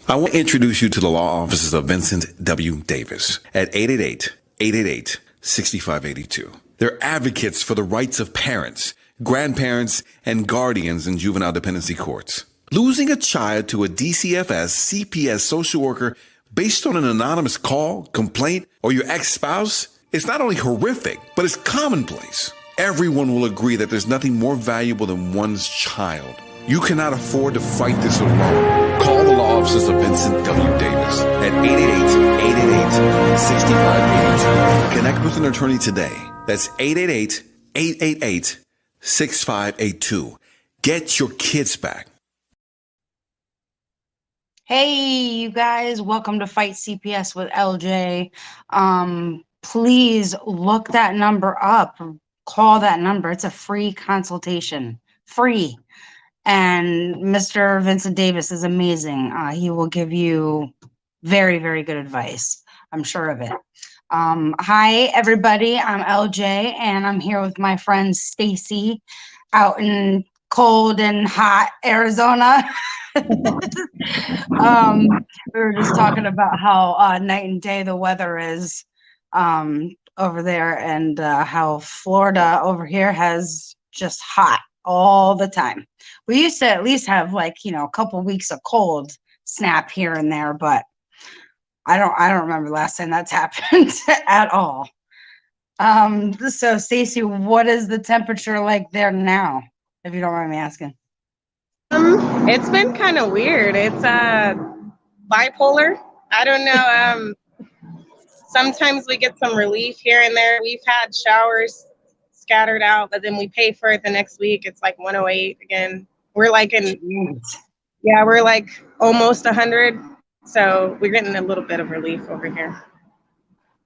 I want to introduce you to the law offices of Vincent W. Davis at 888-888-6582. They're advocates for the rights of parents, grandparents, and guardians in juvenile dependency courts. Losing a child to a DCFS CPS social worker based on an anonymous call, complaint, or your ex-spouse is not only horrific, but it's commonplace. Everyone will agree that there's nothing more valuable than one's child. You cannot afford to fight this alone. Call the law offices of Vincent W. Davis at 888-888-6582. Connect with an attorney today. That's 888-888-6582. Get your kids back. Hey, you guys, welcome to Fight CPS with LJ. Please look that number up. Call that number. It's a free consultation. Free. And Mr. Vincent Davis is amazing. He will give you very, very good advice. I'm sure of it. Hi, everybody. I'm LJ, and I'm here with my friend Stacy out in cold and hot Arizona. We were just talking about how night and day the weather is over there, and how Florida over here has just hot all the time. We used to at least have, like, a couple weeks of cold snap here and there, but I don't remember last time that's happened at all. So Stacey, what is the temperature like there now, if you don't mind me asking? It's been kind of weird. It's bipolar. I don't know. Sometimes we get some relief here and there. We've had showers scattered out, but then we pay for it the next week. It's like 108 again. We're like we're like almost 100. So we're getting a little bit of relief over here.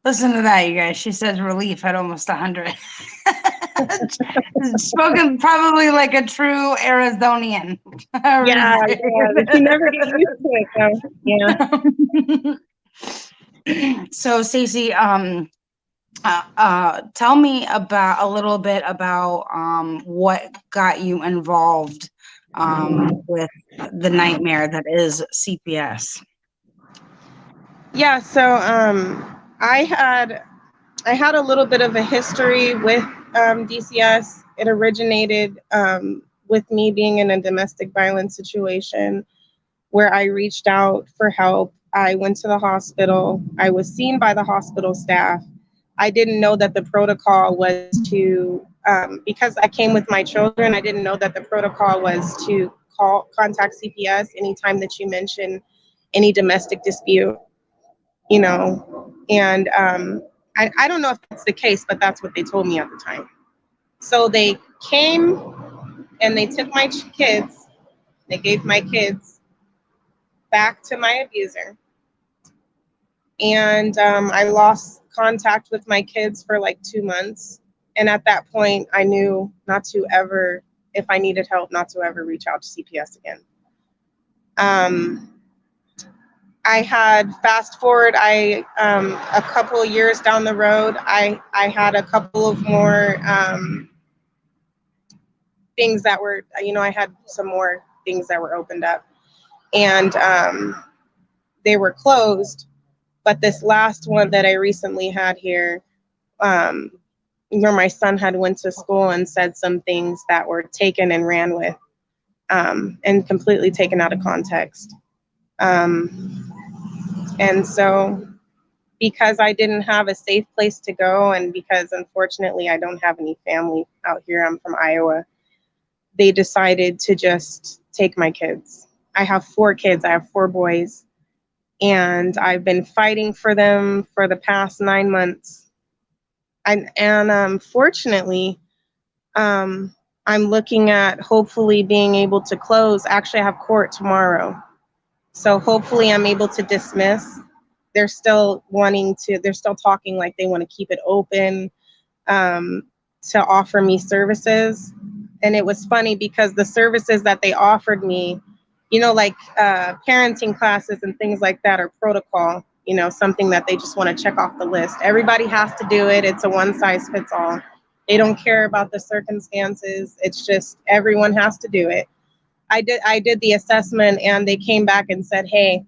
Listen to that, you guys. She says relief at almost 100. Spoken probably like a true Arizonian. Yeah, you never get used to it, though. Yeah. So, Stacey, tell me a little bit about what got you involved with the nightmare that is CPS. Yeah, so I had a little bit of a history with DCS. It originated with me being in a domestic violence situation where I reached out for help. I went to the hospital. I was seen by the hospital staff. I didn't know that the protocol was to, because I came with my children, I didn't know that the protocol was to contact CPS anytime that you mention any domestic dispute, and I don't know if that's the case, but that's what they told me at the time. So they came and they took my kids, they gave my kids back to my abuser. And I lost contact with my kids for like 2 months. And at that point, I knew not to ever, if I needed help, not to ever reach out to CPS again. I had fast forward, a couple of years down the road, I had a couple of more things that were, I had some more things that were opened up, and they were closed. But this last one that I recently had here, where my son had went to school and said some things that were taken and ran with, and completely taken out of context. And so because I didn't have a safe place to go, and because unfortunately I don't have any family out here, I'm from Iowa, they decided to just take my kids. I have 4 kids, I have 4 boys, and I've been fighting for them for the past 9 months. And fortunately, I'm looking at hopefully being able to close. Actually, I have court tomorrow. So hopefully I'm able to dismiss. They're still talking like they want to keep it open to offer me services. And it was funny because the services that they offered me, like parenting classes and things like that are protocol, something that they just want to check off the list. Everybody has to do it. It's a one size fits all. They don't care about the circumstances. It's just everyone has to do it. I did the assessment, and they came back and said, hey,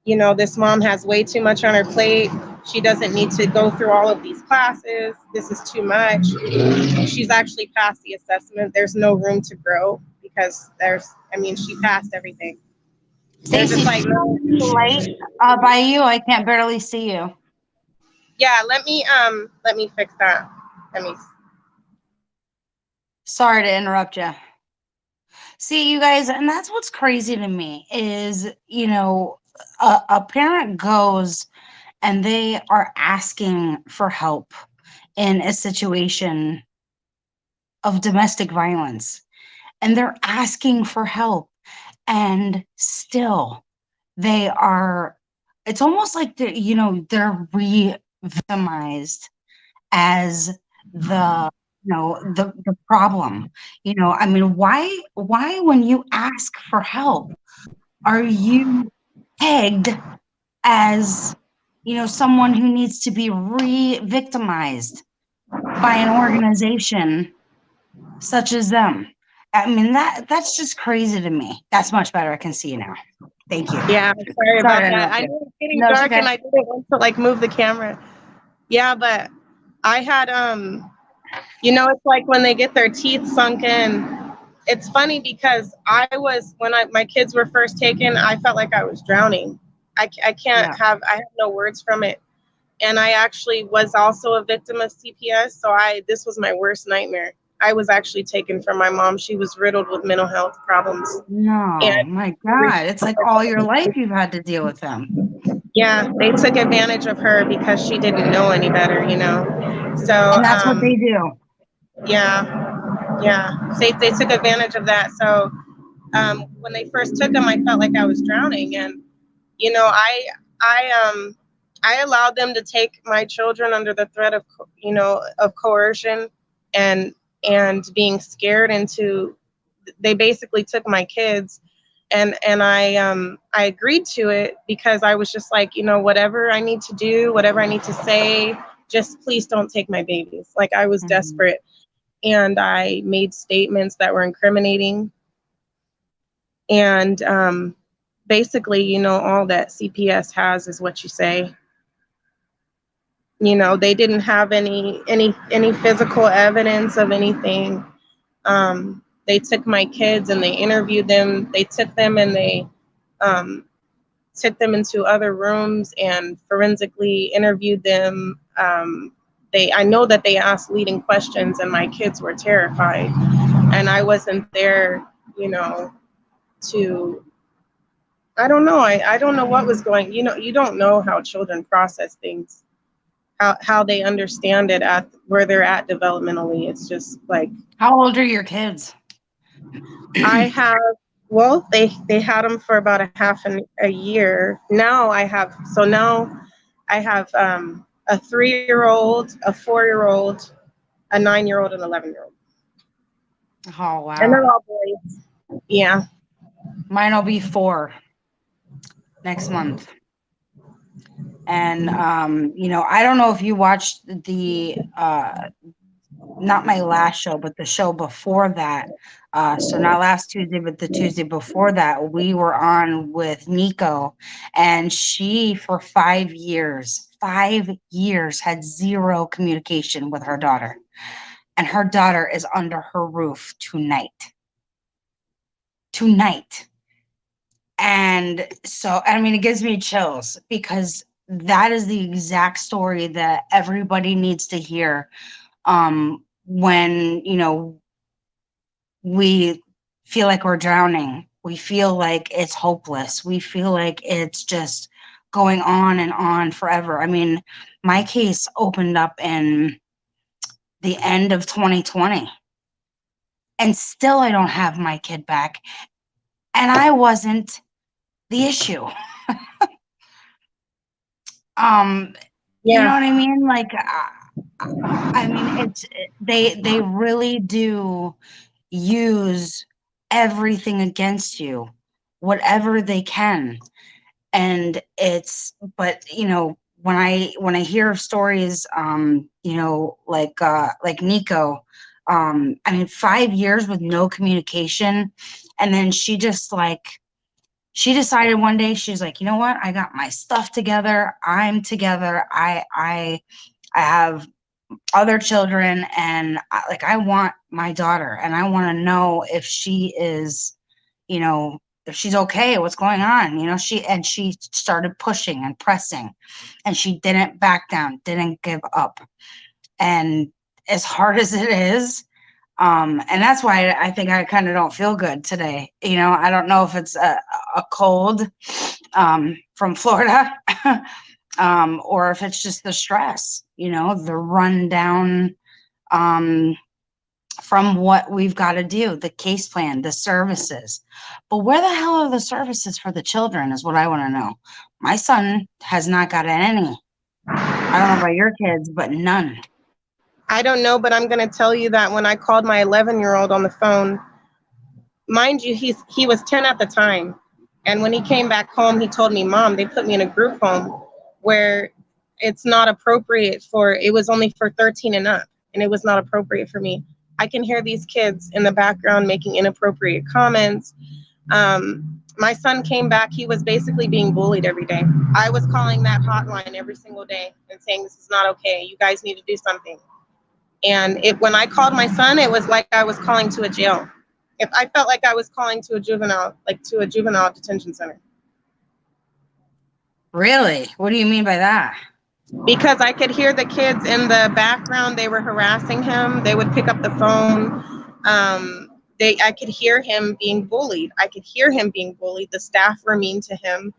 you know, this mom has way too much on her plate. She doesn't need to go through all of these classes. This is too much. She's actually passed the assessment. There's no room to grow because she passed everything. There's Stacy, just like, no. light by you. I can't barely see you. Yeah, let me fix that. Let me. Sorry to interrupt you. See, you guys, and that's what's crazy to me is, you know, a parent goes and they are asking for help in a situation of domestic violence, and they're asking for help, and still they are, it's almost like they're re-victimized as the problem. I mean, why when you ask for help are you pegged as someone who needs to be re-victimized by an organization such as them? I mean, that's just crazy to me. That's much better. I can see you now. Thank you. Yeah, sorry about that. I know it's getting dark and I didn't want to like move the camera. Yeah, but I had it's like when they get their teeth sunk in. It's funny because my kids were first taken, I felt like I was drowning. I have no words from it. And I actually was also a victim of CPS, so this was my worst nightmare. I was actually taken from my mom. She was riddled with mental health problems. No, and my God, it's like all your life you've had to deal with them. Yeah, they took advantage of her because she didn't know any better, So And that's what they do. Yeah. They took advantage of that. So when they first took them, I felt like I was drowning, and I allowed them to take my children under the threat of coercion and being scared into. They basically took my kids, and I agreed to it because I was just like, whatever I need to do, whatever I need to say, just please don't take my babies. Like, I was desperate, and I made statements that were incriminating. And basically, all that CPS has is what you say. They didn't have any physical evidence of anything. They took my kids and they interviewed them. They took them and they took them into other rooms and forensically interviewed them. I know that they asked leading questions, and my kids were terrified. And I wasn't there, to, I don't know. I don't know what was going, you don't know how children process things, how they understand it at where they're at developmentally. It's just like. How old are your kids? I have, well, they had them for about a year. Now I have a 3-year-old, a 4-year-old, a 9-year-old, and 11-year-old. Oh, wow. And they're all boys. Yeah. Mine will be 4 next month. And, I don't know if you watched the, not my last show, but the show before that. So not last Tuesday, but the Tuesday before that, we were on with Nico, and she, for 5 years, had zero communication with her daughter. And her daughter is under her roof tonight. And so, I mean, it gives me chills because that is the exact story that everybody needs to hear. When, we feel like we're drowning, we feel like it's hopeless, we feel like it's just going on and on forever. I mean, my case opened up in the end of 2020, and still I don't have my kid back, and I wasn't the issue. You know what I mean? Like, I mean, they really do use everything against you, whatever they can. And but when I hear of stories, like Nico, I mean, 5 years with no communication, and then she just like she decided one day, she's like, you know what? I got my stuff together. I'm together. I have other children, and I want my daughter, and I want to know if she is, you know, if she's okay, what's going on, you know. She started pushing and pressing, and she didn't back down, didn't give up. And as hard as it is, and that's why I think I kind of don't feel good today. You know, I don't know if it's a cold from Florida, or if it's just the stress, you know, the rundown from what we've got to do, the case plan, the services. But where the hell are the services for the children is what I want to know. My son has not got any. I don't know about your kids, but none. I don't know, but I'm going to tell you that when I called my 11-year-old on the phone, mind you, he was 10 at the time. And when he came back home, he told me, Mom, they put me in a group home where it's not appropriate for, it was only for 13 and up, and it was not appropriate for me. I can hear these kids in the background making inappropriate comments. My son came back, he was basically being bullied every day. I was calling that hotline every single day and saying, this is not okay. You guys need to do something. And when I called my son, it was like I was calling to a jail. If I felt like I was calling to a juvenile, like to a juvenile detention center. Really? What do you mean by that? Because I could hear the kids in the background. They were harassing him. They would pick up the phone. I could hear him being bullied. The staff were mean to him.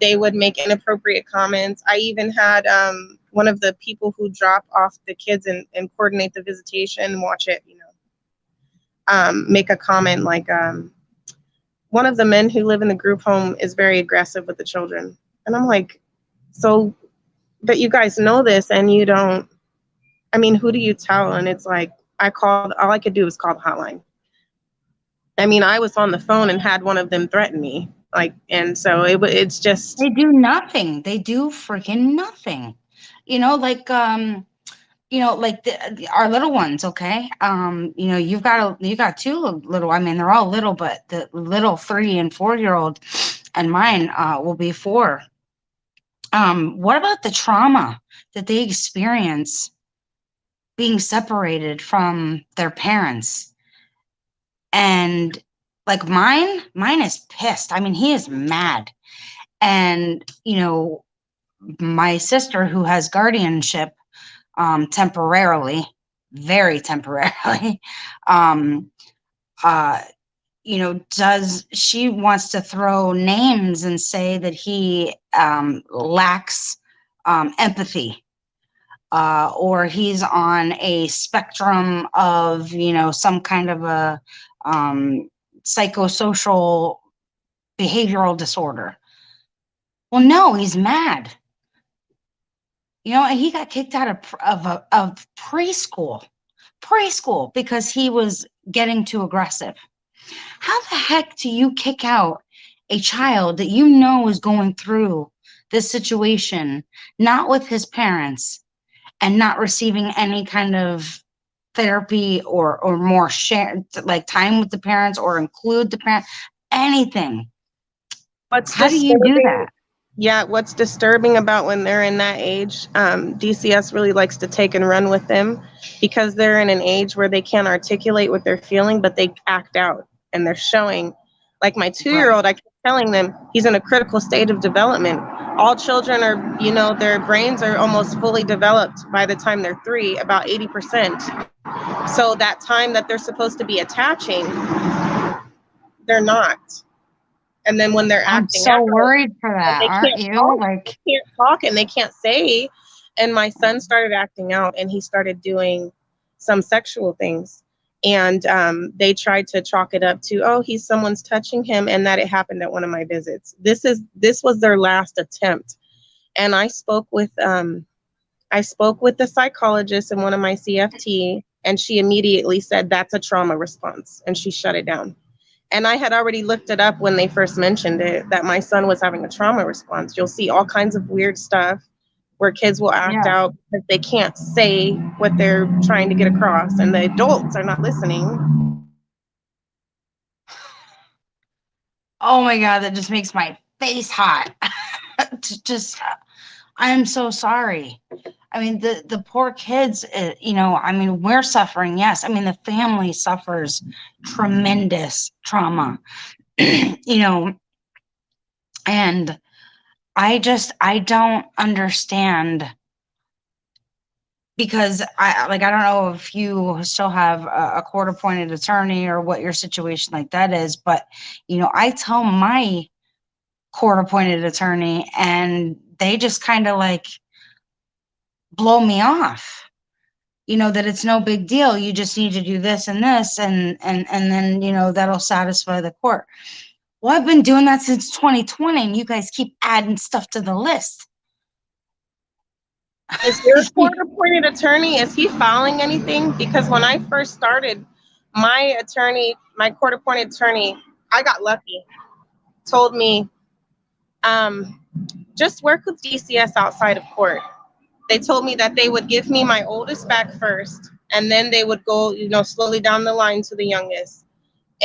They would make inappropriate comments. I even had one of the people who drop off the kids and coordinate the visitation, watch it, you know, make a comment like, one of the men who live in the group home is very aggressive with the children. And I'm like, so, but you guys know this and you don't, I mean, who do you tell? And it's like, all I could do was call the hotline. I mean, I was on the phone and had one of them threaten me. Like, and so it's just. They do nothing. They do freaking nothing. You know, like, our little ones, okay? You know, you got two little, I mean, they're all little, but the little 3 and 4-year-old and mine will be 4. What about the trauma that they experience being separated from their parents? And like mine is pissed. I mean, he is mad. And, you know, my sister, who has guardianship, temporarily, very temporarily, you know, she wants to throw names and say that he lacks empathy, or he's on a spectrum of, you know, some kind of a psychosocial behavioral disorder. Well, no, he's mad. You know, and he got kicked out of preschool because he was getting too aggressive. How the heck do you kick out a child that you know is going through this situation, not with his parents, and not receiving any kind of therapy or more share, like time with the parents, or include the parent, anything? How do you do that? Yeah, what's disturbing about when they're in that age, DCS really likes to take and run with them because they're in an age where they can't articulate what they're feeling, but they act out and they're showing. Like my 2-year-old, I keep telling them he's in a critical state of development. All children are, you know, their brains are almost fully developed by the time they're 3, about 80%. So that time that they're supposed to be attaching, they're not. And then when they're acting I'm so worried for that, aren't you? They can't talk and they can't say. And my son started acting out and he started doing some sexual things. And they tried to chalk it up to, oh, someone's touching him, and that it happened at one of my visits. This was their last attempt. And I spoke with the psychologist in one of my CFT, and she immediately said that's a trauma response, and she shut it down. And I had already looked it up when they first mentioned it, that my son was having a trauma response. You'll see all kinds of weird stuff where kids will act out because they can't say what they're trying to get across, and the adults are not listening. Oh my God, that just makes my face hot. Just, I am so sorry. I mean, the poor kids, you know, I mean, we're suffering. Yes. I mean, the family suffers tremendous trauma, you know, and I don't understand because I don't know if you still have a court appointed attorney or what your situation like that is, but, you know, I tell my court appointed attorney and they just kind of like blow me off, you know, that it's no big deal. You just need to do this and this and then, you know, that'll satisfy the court. Well, I've been doing that since 2020 and you guys keep adding stuff to the list. Is your court appointed attorney, is he filing anything? Because when I first started, my attorney, my court appointed attorney, I got lucky, told me, just work with DCS outside of court. They told me that they would give me my oldest back first, and then they would go, you know, slowly down the line to the youngest.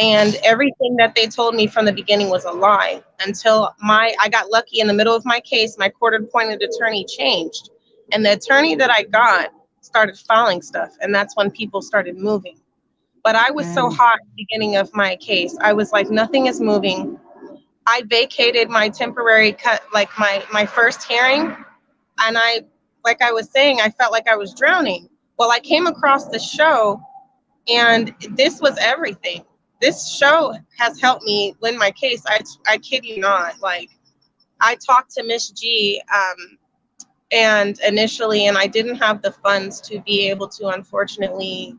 And everything that they told me from the beginning was a lie until I got lucky in the middle of my case, my court appointed attorney changed. And the attorney that I got started filing stuff. And that's when people started moving. But I was so hot at the beginning of my case. I was like, nothing is moving. I vacated my temporary cut, like my first hearing. And like I was saying, I felt like I was drowning. Well, I came across the show and this was everything. This show has helped me win my case. I kid you not. Like, I talked to Miss G, and initially, and I didn't have the funds to be able to, unfortunately,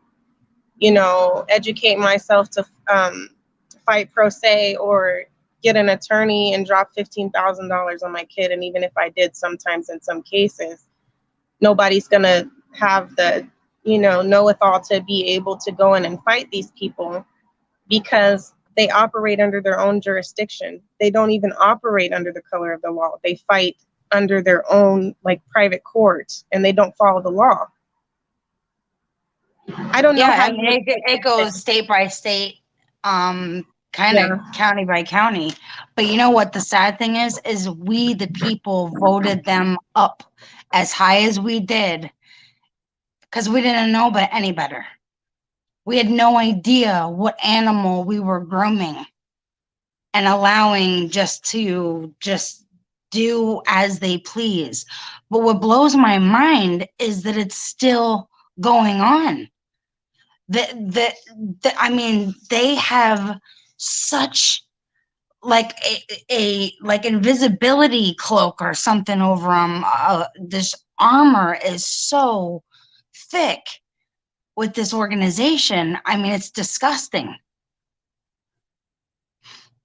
you know, educate myself to fight pro se or get an attorney and drop $15,000 on my kid. And even if I did, sometimes in some cases, nobody's gonna have the, you know it all to be able to go in and fight these people because they operate under their own jurisdiction. They don't even operate under the color of the law. They fight under their own like private court and they don't follow the law. I don't know how I mean, it goes state by state, kind of county by county. But you know what the sad thing is we, the people, voted them up as high as we did because we didn't know any better. We had no idea what animal we were grooming and allowing just to do as they please. But what blows my mind is that it's still going on. I mean, they have such like a like invisibility cloak or something over them. This armor is so thick with this organization. I mean, it's disgusting.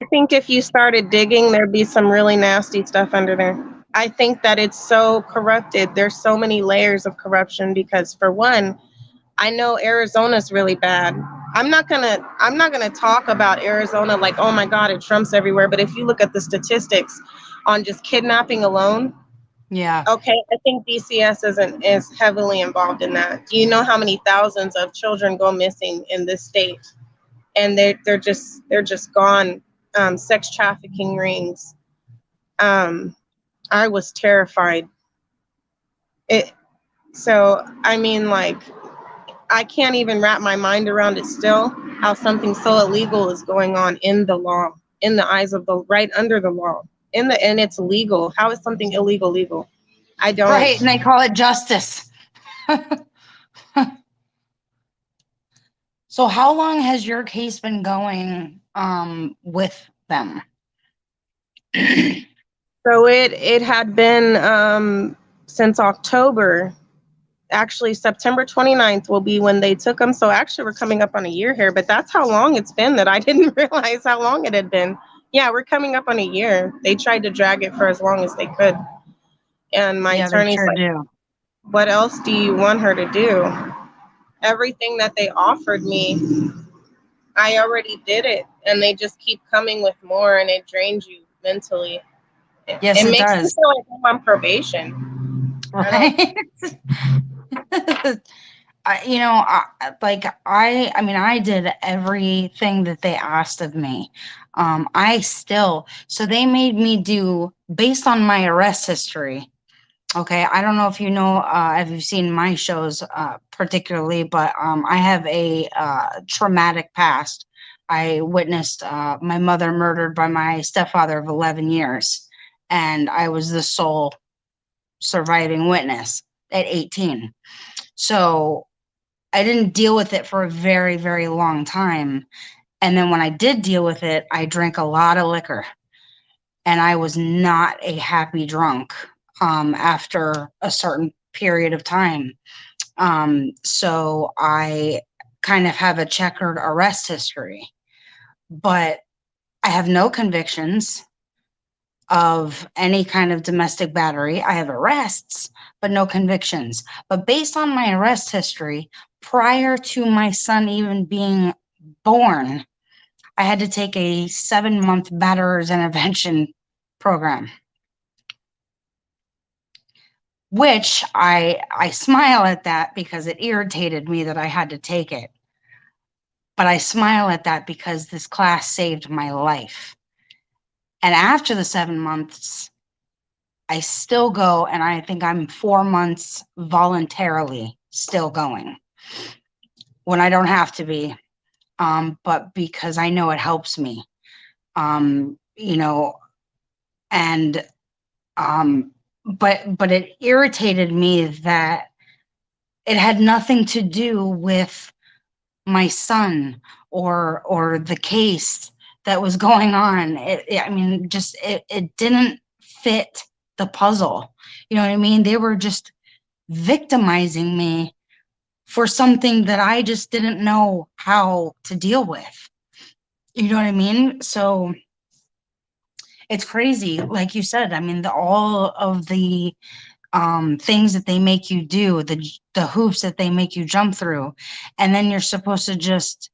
I think if you started digging, there'd be some really nasty stuff under there. I think that it's so corrupted. There's so many layers of corruption because, for one, I know Arizona's really bad. I'm not gonna talk about Arizona like, oh my God, it trumps everywhere. But if you look at the statistics on just kidnapping alone, yeah. Okay, I think DCS is heavily involved in that. Do you know how many thousands of children go missing in this state? And they're just gone. Sex trafficking rings. I was terrified. So I mean, like, I can't even wrap my mind around it still, how something so illegal is going on in the law, in the eyes of the, right under the law, and it's legal. How is something illegal legal? I don't. Right, and they call it justice. So how long has your case been going with them? So it had been since October. Actually, September 29th will be when they took them. So actually, we're coming up on a year here, but that's how long it's been that I didn't realize how long it had been. Yeah, we're coming up on a year. They tried to drag it for as long as they could. And my attorney's sure like, do. what else do you want her to do? Everything that they offered me, I already did it. And they just keep coming with more, and it drains you mentally. Yes, it makes me does. feel like I'm on probation. Right? I did everything that they asked of me. So they made me do based on my arrest history. Okay, I don't know if you know, if you've seen my shows, particularly, but I have a traumatic past. I witnessed my mother murdered by my stepfather of 11 years, and I was the sole surviving witness at 18. So I didn't deal with it for a very, very long time. And then when I did deal with it, I drank a lot of liquor, and I was not a happy drunk after a certain period of time. So I kind of have a checkered arrest history, but I have no convictions of any kind of domestic battery. I have arrests, but no convictions. But based on my arrest history, prior to my son even being born, I had to take a 7-month batterer's intervention program, which I smile at that because it irritated me that I had to take it. But I smile at that because this class saved my life. And after the 7 months, I still go, and I think I'm 4 months voluntarily still going when I don't have to be, but because I know it helps me, you know, and but it irritated me that it had nothing to do with my son or the case that was going on. It didn't fit the puzzle. You know what I mean? They were just victimizing me for something that I just didn't know how to deal with. You know what I mean? So it's crazy. Like you said, I mean, all of the things that they make you do, the hoops that they make you jump through, and then you're supposed to just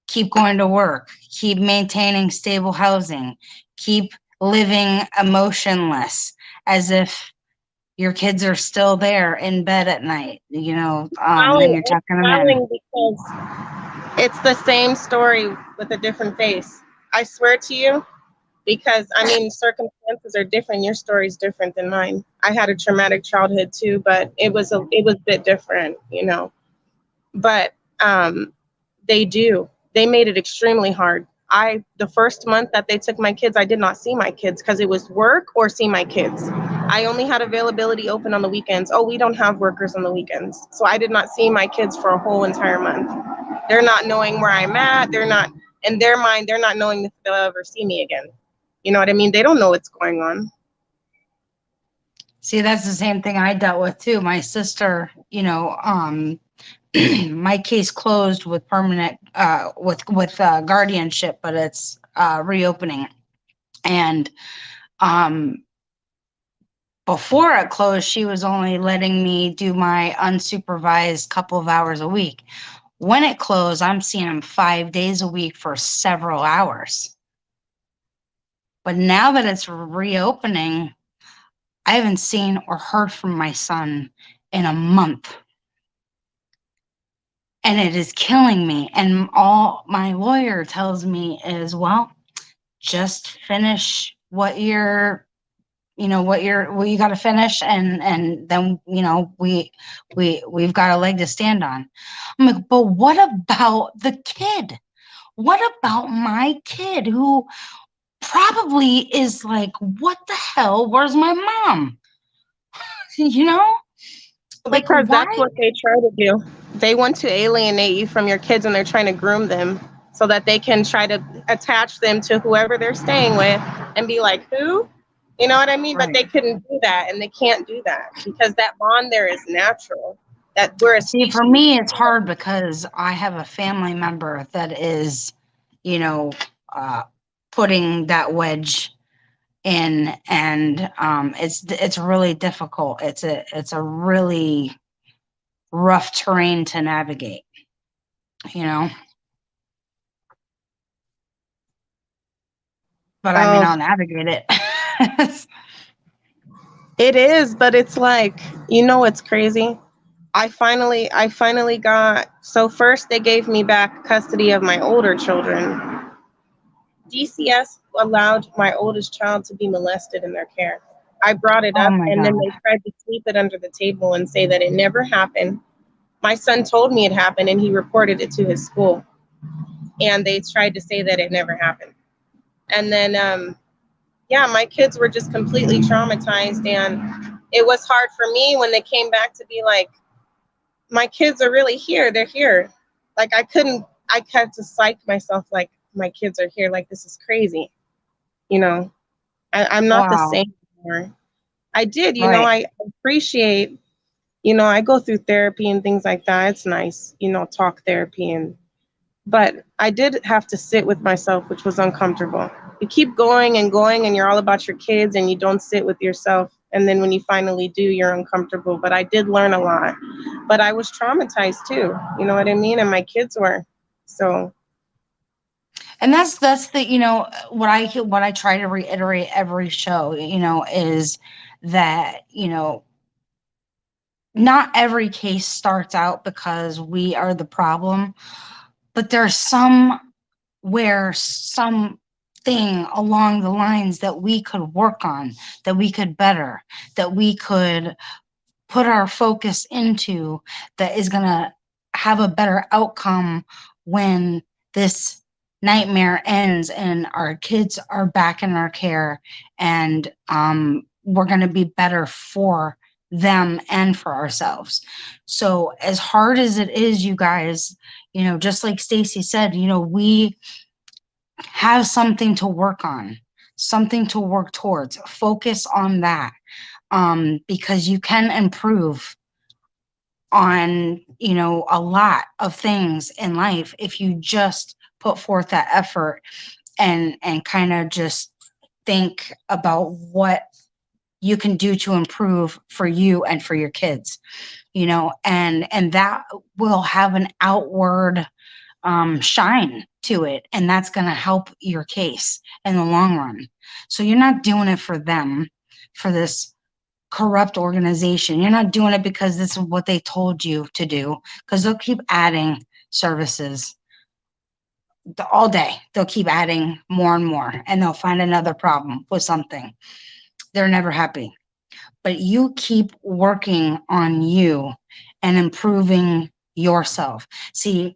keep going to work, keep maintaining stable housing, keep living emotionless, as if your kids are still there in bed at night, then you're It's tucking them in. telling because it's the same story with a different face. I swear to you, because I mean, circumstances are different. Your story's different than mine. I had a traumatic childhood too, but it was a bit different, you know. But they made it extremely hard. The first month that they took my kids, I did not see my kids because it was work or see my kids. I only had availability open on the weekends. Oh, we don't have workers on the weekends. So I did not see my kids for a whole entire month. They're not knowing where I'm at. They're not, in their mind, they're not knowing if they'll ever see me again. You know what I mean? They don't know what's going on. See, that's the same thing I dealt with too. My sister, my case closed with permanent with guardianship, but it's reopening. And before it closed, she was only letting me do my unsupervised couple of hours a week. When it closed, I'm seeing them 5 days a week for several hours. But now that it's reopening, I haven't seen or heard from my son in a month. And it is killing me. And all my lawyer tells me is, well, just finish what you got to finish, and then we've got a leg to stand on. I'm like, but what about the kid? What about my kid who probably is like, what the hell? Where's my mom? Like, Because why? that's what they try to do. They want to alienate you from your kids, and they're trying to groom them so that they can try to attach them to whoever they're staying with and be like, who? You know what I mean? Right. But they couldn't do that, and they can't do that because that bond there is natural. That we're a See, species. for me, it's hard because I have a family member that is, uh, putting that wedge in, and it's really difficult. It's a really rough terrain to navigate, but I mean, Oh, I'll navigate it. it is, but it's like, you know what's crazy? I finally got, so first they gave me back custody of my older children. DCS allowed my oldest child to be molested in their care. I brought it Oh up, my and then God. they tried to sweep it under the table and say that it never happened. My son told me it happened, and he reported it to his school. And they tried to say that it never happened. And then, yeah, my kids were just completely traumatized. And it was hard for me when they came back to be like, my kids are really here. They're here. Like, I had to psych myself like, my kids are here. Like, this is crazy. You know, I'm not the Wow. same anymore. I did, Right. I appreciate, I go through therapy and things like that. It's nice, talk therapy, but I did have to sit with myself, which was uncomfortable. You keep going and going and you're all about your kids and you don't sit with yourself. And then when you finally do, you're uncomfortable. But I did learn a lot. But I was traumatized too. You know what I mean? And my kids were. So And that's the, what I try to reiterate every show, is that, not every case starts out because we are the problem, but there's something along the lines that we could work on, that we could better, that we could put our focus into, that is going to have a better outcome when this nightmare ends and our kids are back in our care, and we're going to be better for them and for ourselves. So as hard as it is, you guys, just like Stacy said, we have something to work on, something to work towards. Focus on that, because you can improve on, a lot of things in life if you just put forth that effort and kind of just think about what you can do to improve for you and for your kids, and that will have an outward shine to it, and that's going to help your case in the long run. So you're not doing it for them, for this corrupt organization. You're not doing it because this is what they told you to do, because they'll keep adding services all day. They'll keep adding more and more, and they'll find another problem with something. They're never happy. But you keep working on you and improving yourself. See,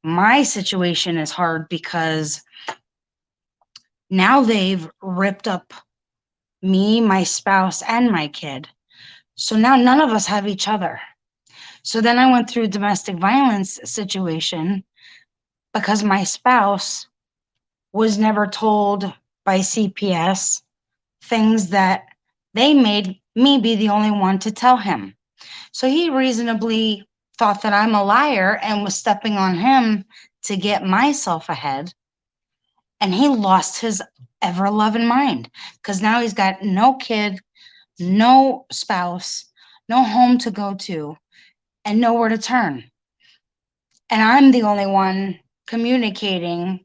my situation is hard because now they've ripped up me, my spouse, and my kid. So now none of us have each other. So then I went through a domestic violence situation because my spouse was never told by CPS things that they made me be the only one to tell him. So he reasonably thought that I'm a liar and was stepping on him to get myself ahead. And he lost his ever loving mind because now he's got no kid, no spouse, no home to go to, and nowhere to turn. And I'm the only one communicating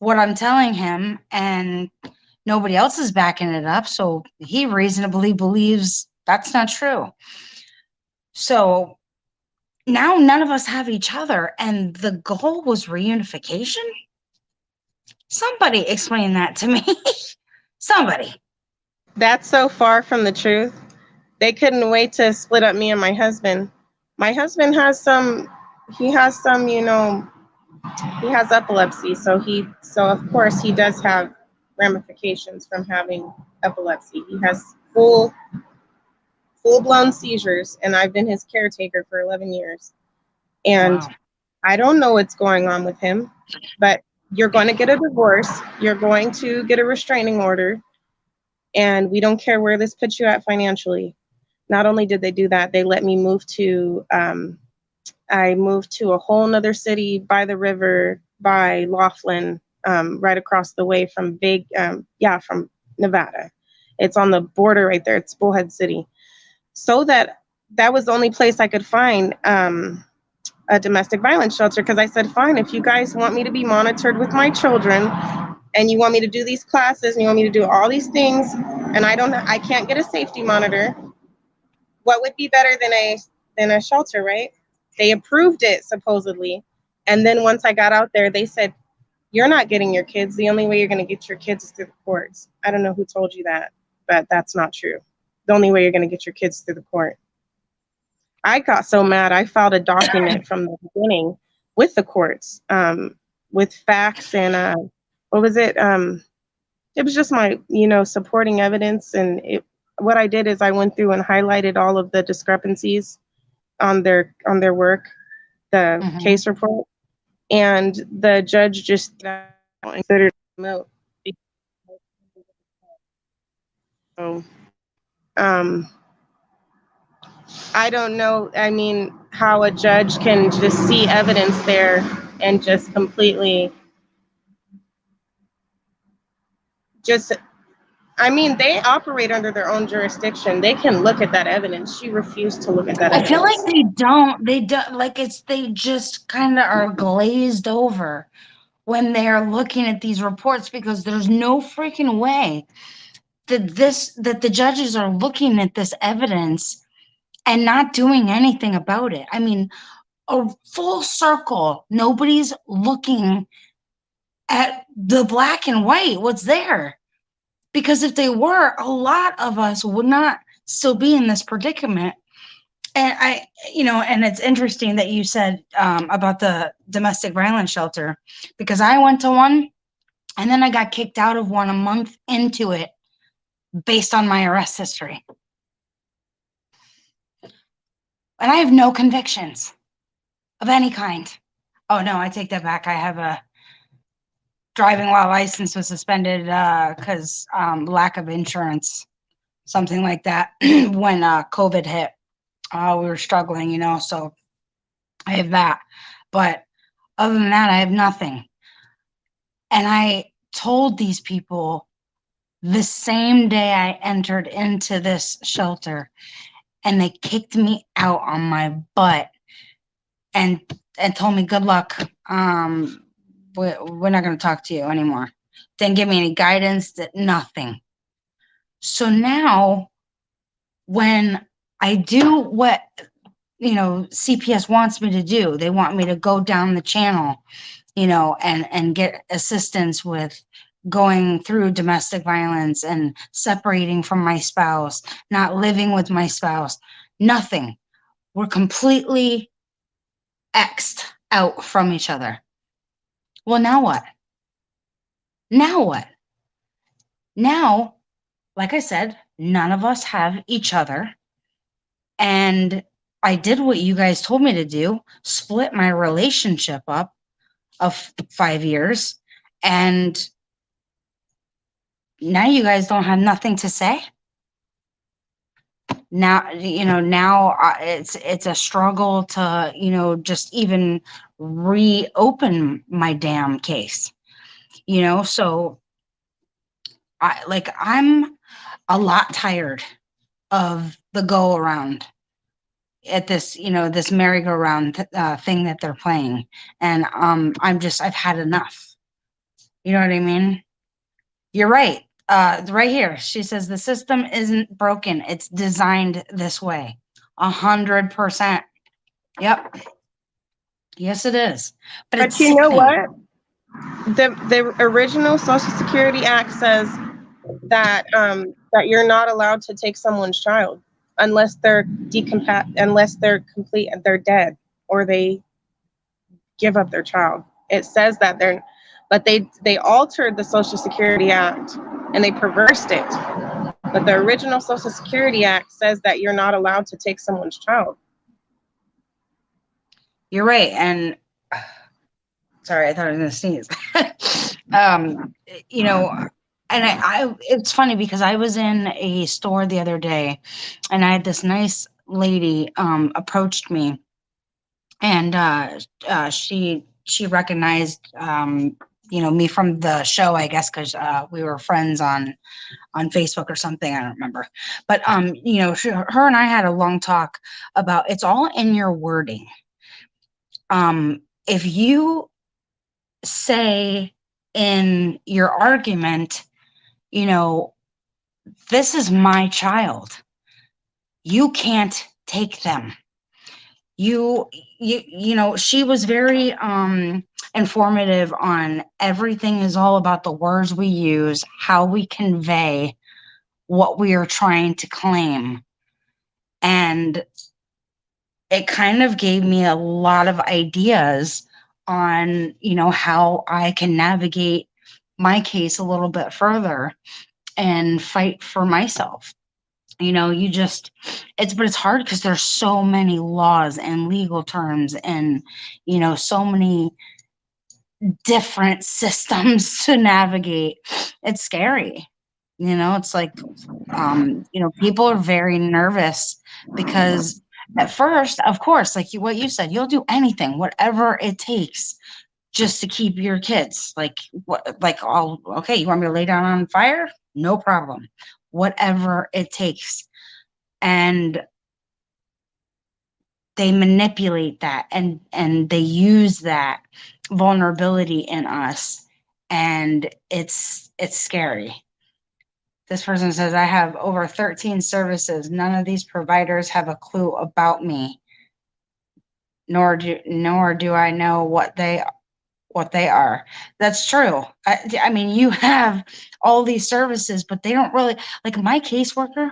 what I'm telling him, and nobody else is backing it up. So he reasonably believes that's not true. So now none of us have each other, and the goal was reunification. Somebody explain that to me. Somebody. that's so far from the truth. They couldn't wait to split up me and my husband. My husband he has some, he has epilepsy. So of course he does have ramifications from having epilepsy. He has full-blown seizures, and I've been his caretaker for 11 years. And Wow. I don't know what's going on with him, but you're going to get a divorce. You're going to get a restraining order, and we don't care where this puts you at financially. Not only did they do that, they let me move to, I moved to a whole nother city by the river, by Laughlin, right across the way from from Nevada. It's on the border right there. It's Bullhead City. So that was the only place I could find a domestic violence shelter, because I said, fine, if you guys want me to be monitored with my children and you want me to do these classes and you want me to do all these things, and I can't get a safety monitor, what would be better than a than a shelter, right? They approved it supposedly. And then once I got out there, they said, you're not getting your kids. The only way you're going to get your kids is through the courts. I don't know who told you that, but that's not true. The only way you're going to get your kids through the court. I got so mad, I filed a document from the beginning with the courts, with facts and what was it? It was just my, supporting evidence. And what I did is I went through and highlighted all of the discrepancies on their work, the case report, and the judge just considered remote. So, I don't know. I mean, how a judge can just see evidence there and just completely they operate under their own jurisdiction. They can look at that evidence. She refused to look at that I evidence. feel like they don't like they just kind of are glazed over when they're looking at these reports, because there's no freaking way that the judges are looking at this evidence and not doing anything about it. I mean, a full circle. Nobody's looking at the black and white, what's there. Because if they were, a lot of us would not still be in this predicament. And and it's interesting that you said about the domestic violence shelter, because I went to one and then I got kicked out of one a month into it based on my arrest history. And I have no convictions of any kind. Oh, no, I take that back. I have a driving while license was suspended because lack of insurance, something like that, when COVID hit. We were struggling, so I have that. But other than that, I have nothing. And I told these people the same day I entered into this shelter, and they kicked me out on my butt and told me, good luck. We're not going to talk to you anymore. Didn't give me any guidance, nothing. So now when I do what, CPS wants me to do, they want me to go down the channel, and get assistance with going through domestic violence and separating from my spouse, not living with my spouse, nothing. We're completely X'd out from each other. Well, now what? Now what? Now, like I said, none of us have each other. And I did what you guys told me to do, split my relationship up of 5 years. And now you guys don't have nothing to say. Now, it's a struggle to, just even reopen my damn case, so I'm a lot tired of the go around at this, this merry-go-round thing that they're playing. And I've had enough. You know what I mean? You're right. Right here, she says the system isn't broken. It's designed this way. 100%. Yep. Yes, it is. But you know what? The original Social Security Act says that that you're not allowed to take someone's child unless they're unless they're complete and they're dead or they give up their child. It says that but they altered the Social Security Act and they perversed it. But the original Social Security Act says that you're not allowed to take someone's child. You're right. And sorry, I thought I was going to sneeze. And it's funny because I was in a store the other day and I had this nice lady approached me, and she recognized me from the show, I guess, because we were friends on Facebook or something. I don't remember. But her and I had a long talk about it's all in your wording. If you say in your argument, this is my child, you can't take them. She was very informative on everything is all about the words we use, how we convey what we are trying to claim. And it kind of gave me a lot of ideas on, how I can navigate my case a little bit further and fight for myself. But it's hard because there's so many laws and legal terms and, so many different systems to navigate. It's scary. It's like, people are very nervous because at first, of course, like what you said, you'll do anything, whatever it takes just to keep your kids. Like, what, like, okay, you want me to lay down on fire? No problem. Whatever it takes. And they manipulate that and they use that vulnerability in us. And it's scary. This person says, I have over 13 services. None of these providers have a clue about me, nor do I know what they are. That's true. I mean, you have all these services, but they don't really, like my caseworker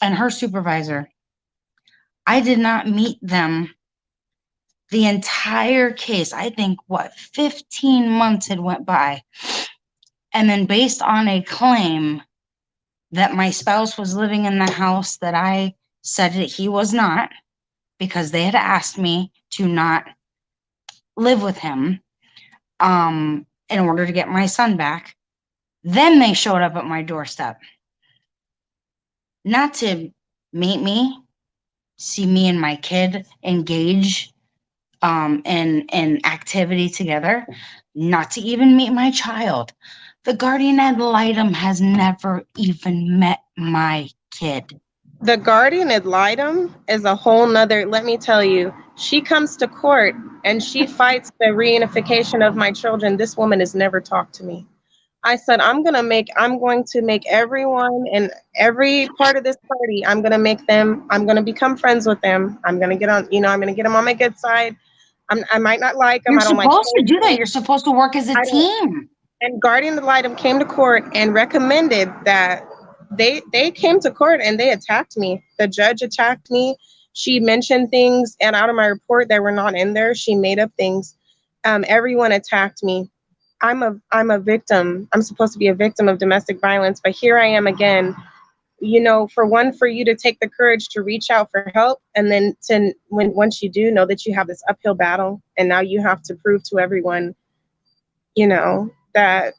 and her supervisor, I did not meet them the entire case. I think 15 months had went by. And then based on a claim that my spouse was living in the house that I said that he was not, because they had asked me to not live with him in order to get my son back. Then they showed up at my doorstep. Not to meet me, see me and my kid engage in activity together, not to even meet my child. The guardian ad litem has never even met my kid. The guardian ad litem is a whole nother, let me tell you, she comes to court and she fights the reunification of my children. This woman has never talked to me. I said, I'm going to make everyone in every part of this party, I'm going to become friends with them. I'm going to get on, I'm going to get them on my good side. I might not like them. You're I don't like supposed to do that. You're supposed to work as a team. And guardian ad litem came to court and recommended that they came to court and they attacked me. The judge attacked me. She mentioned things and out of my report that were not in there. She made up things. Everyone attacked me. I'm a victim. I'm supposed to be a victim of domestic violence, but here I am again. For you to take the courage to reach out for help, and then once you do, know that you have this uphill battle, and now you have to prove to everyone, that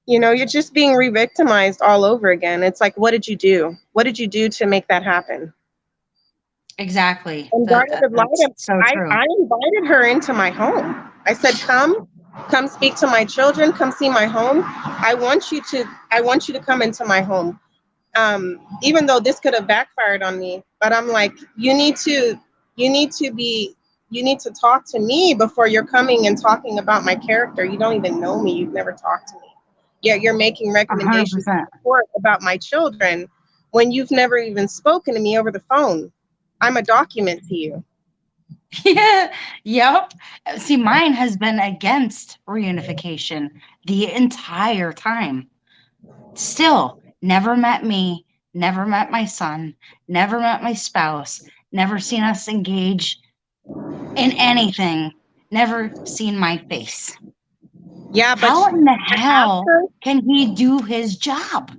you're just being re-victimized all over again. It's like, what did you do? What did you do to make that happen? Exactly. And so true. I invited her into my home. I said, come speak to my children, come see my home. I want you to come into my home. Even though this could have backfired on me, but I'm like, you need to talk to me before you're coming and talking about my character. You don't even know me. You've never talked to me. Yet you're making recommendations 100%. about my children when you've never even spoken to me over the phone. I'm a document to you. Yeah. Yep. See, mine has been against reunification the entire time. Still, never met me, never met my son, never met my spouse, never seen us engage in anything, never seen my face. Yeah, but how in the hell can he do his job?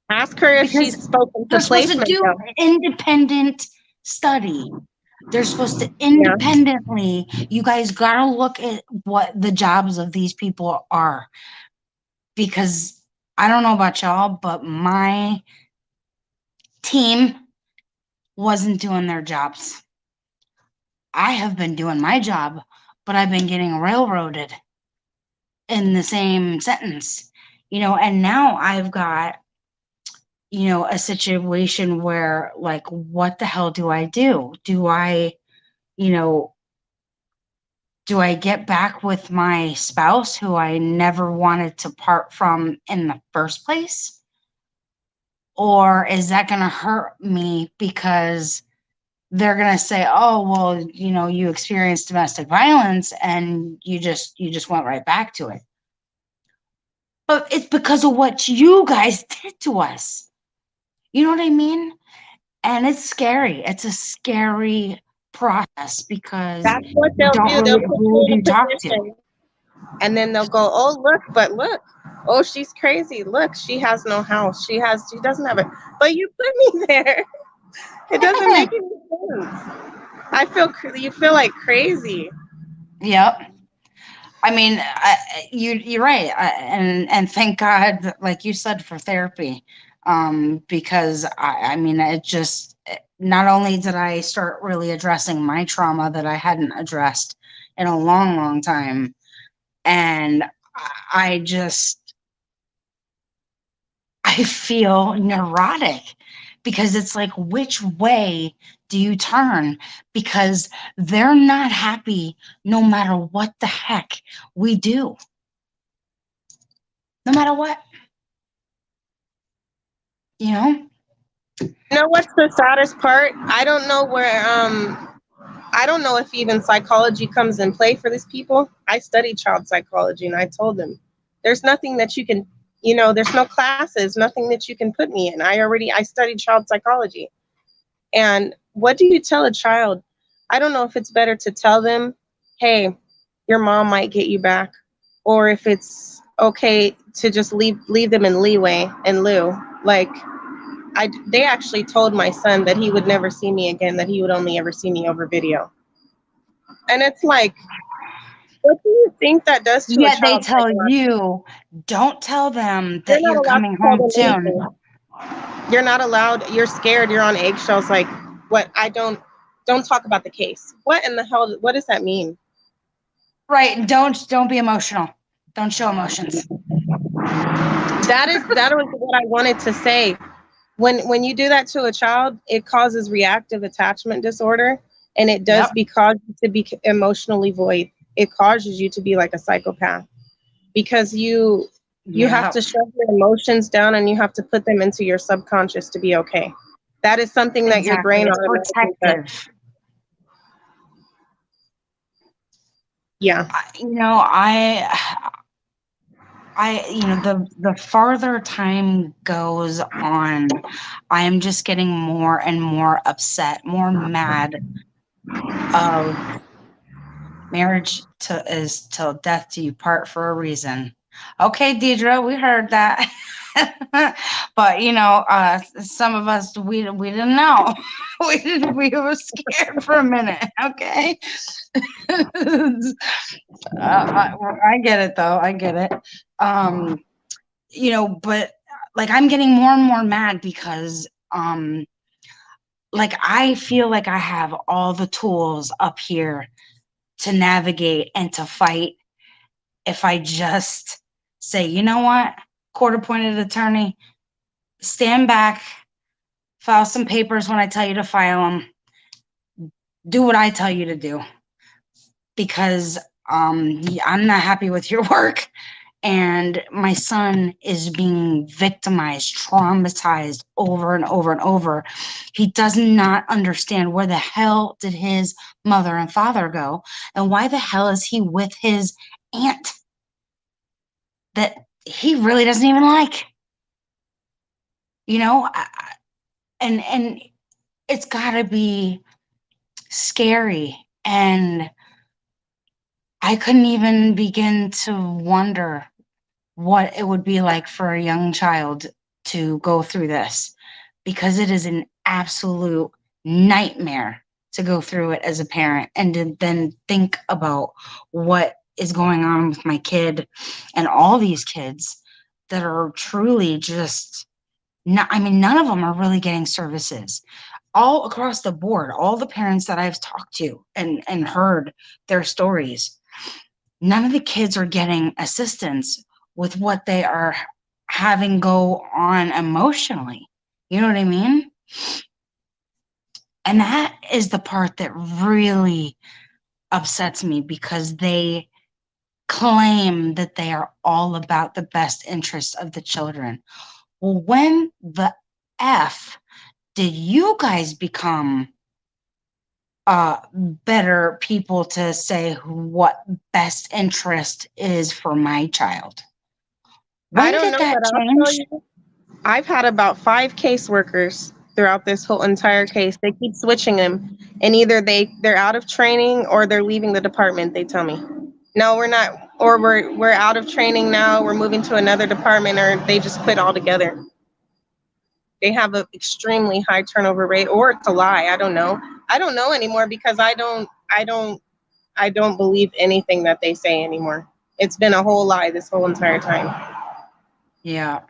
Ask her if she's spoken to placement. They're supposed to do independent study. They're supposed to independently, you guys gotta look at what the jobs of these people are. Because I don't know about y'all, but my team wasn't doing their jobs. I have been doing my job, but I've been getting railroaded in the same sentence, and now I've got, a situation where, like, what the hell do I do? Do I get back with my spouse who I never wanted to part from in the first place? Or is that going to hurt me because they're going to say, oh, well, you experienced domestic violence and you just went right back to it. But it's because of what you guys did to us. You know what I mean? And it's scary. It's a scary process because That's what you they'll don't do. They'll really, put who you do in you a talk to? position, and then they'll go, oh, look. Oh, she's crazy. Look, she has no house. She doesn't have it. But you put me there. It doesn't make any sense. You feel like crazy. Yep. I mean, you're right, and thank God, like you said, for therapy, because I mean, not only did I start really addressing my trauma that I hadn't addressed in a long, long time, and I just I feel neurotic because it's like, which way do you turn? Because they're not happy no matter what the heck we do. No matter what, you know? You know what's the saddest part? I don't know I don't know if even psychology comes in play for these people. I studied child psychology, and I told them there's nothing that you can, there's no classes, nothing that you can put me in. I studied child psychology. And what do you tell a child? I don't know if it's better to tell them, hey, your mom might get you back, or if it's okay to just leave them in leeway and lieu. Like, they actually told my son that he would never see me again, that he would only ever see me over video. And it's like, what do you think that does to a Yet they child tell psychologically? you, don't tell them You're that not you're allowed coming to tell home them soon. anything. You're not allowed. You're scared. You're on eggshells. Like, what? Don't talk about the case. What in the hell? What does that mean? Right. Don't be emotional. Don't show emotions. That was what I wanted to say. When you do that to a child, it causes reactive attachment disorder, and it does Yep. because to be emotionally void. It causes you to be like a psychopath because you have Yeah. to shove your emotions down and you have to put them into your subconscious to be okay. That is something that your Exactly. brain It's automatically does. protective. Yeah. The farther time goes on, I am just getting more and more upset, more mad of marriage is till death do you part for a reason. Okay, Deidre, we heard that. But some of us we didn't know. We were scared for a minute. Okay. I get it though. I get it. But like I'm getting more and more mad because like I feel like I have all the tools up here to navigate and to fight if I just say, you know what, court appointed attorney, stand back, file some papers when I tell you to file them, do what I tell you to do, because I'm not happy with your work. And my son is being victimized, traumatized over and over and over. He does not understand where the hell did his mother and father go, and why the hell is he with his aunt that he really doesn't even like. And it's got to be scary, and I couldn't even begin to wonder what it would be like for a young child to go through this, because it is an absolute nightmare to go through it as a parent and to then think about what is going on with my kid and all these kids that are truly just not, I mean, none of them are really getting services all across the board. All the parents that I've talked to and heard their stories, none of the kids are getting assistance with what they are having go on emotionally. You know what I mean? And that is the part that really upsets me, because they claim that they are all about the best interests of the children. Well, when the F did you guys become better people to say what best interest is for my child. I When don't did know, that but I'll tell change? you, I've had about 5 caseworkers throughout this whole entire case. They keep switching them, and either they're out of training or they're leaving the department, they tell me. No, we're not, or we're out of training now, we're moving to another department, or they just quit altogether. They have an extremely high turnover rate, or it's a lie. I don't know. I don't know anymore because I don't believe anything that they say anymore. It's been a whole lie this whole entire time. Yeah.